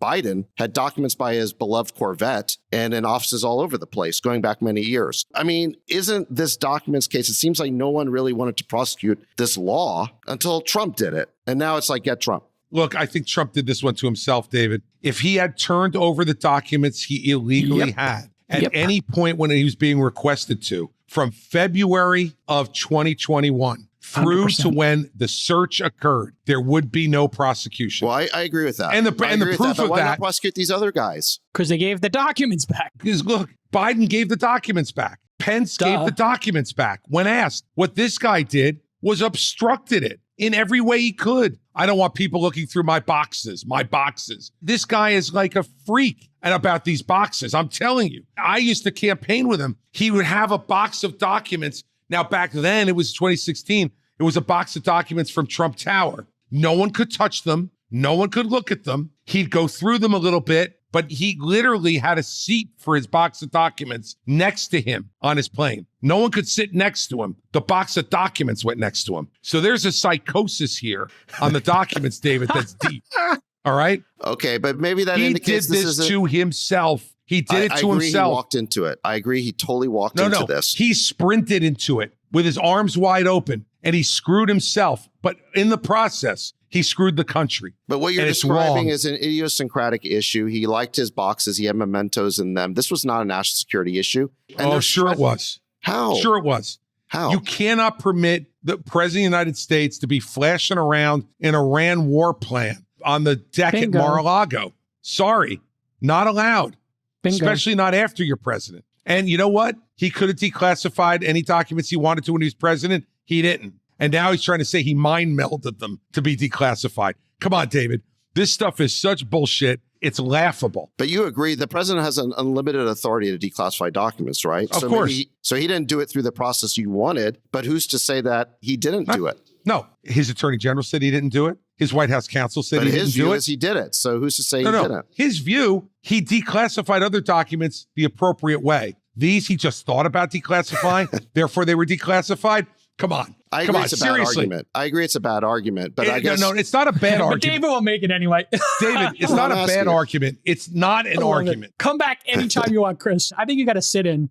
Biden had documents by his beloved Corvette and in offices all over the place, going back many years. I mean, isn't this documents case, it seems like no one really wanted to prosecute this law until Trump did it. And now it's like, get Trump. Look, I think Trump did this one to himself, David. If he had turned over the documents he illegally had at any point when he was being requested to, from February of 2021 through 100%. To when the search occurred, there would be no prosecution. Well, I agree with that. And the proof of why that. Not prosecute these other guys? Because they gave the documents back. Because look, Biden gave the documents back. Pence gave the documents back. When asked, what this guy did was obstructed it in every way he could. I don't want people looking through my boxes. This guy is like a freak and about these boxes. I'm telling you, I used to campaign with him. He would have a box of documents. Now, back then, it was 2016. It was a box of documents from Trump Tower. No one could touch them. No one could look at them. He'd go through them a little bit, but he literally had a seat for his box of documents next to him on his plane. No one could sit next to him. The box of documents went next to him. So there's a psychosis here on the documents, David, that's deep. All right? Okay, but maybe that he indicates did this to himself. He did it to himself. He walked into it. I agree. He totally walked into this. He sprinted into it with his arms wide open, and he screwed himself. But in the process, he screwed the country. But what you're describing is an idiosyncratic issue. He liked his boxes. He had mementos in them. This was not a national security issue. And sure it was. How? Sure it was. How? You cannot permit the president of the United States to be flashing around an Iran war plan on the deck at Mar-a-Lago. Sorry, not allowed. Especially not after you're president. And you know what? He could have declassified any documents he wanted to when he was president. He didn't. And now he's trying to say he mind melded them to be declassified. Come on, David. This stuff is such bullshit. It's laughable. But you agree the president has an unlimited authority to declassify documents, right? Of course. So he didn't do it through the process you wanted, but who's to say that he didn't do it? No. His attorney general said he didn't do it. His White House counsel said he didn't do it. His view is he did it. So who's to say he didn't? His view, he declassified other documents the appropriate way. These he just thought about declassifying, therefore they were declassified. Come on. I agree it's a bad argument. I agree it's a bad argument, but I guess... No, it's not a bad argument. But David will make it anyway. David, it's not a bad argument. It's not an argument. Come back anytime you want, Chris. I think you got to sit in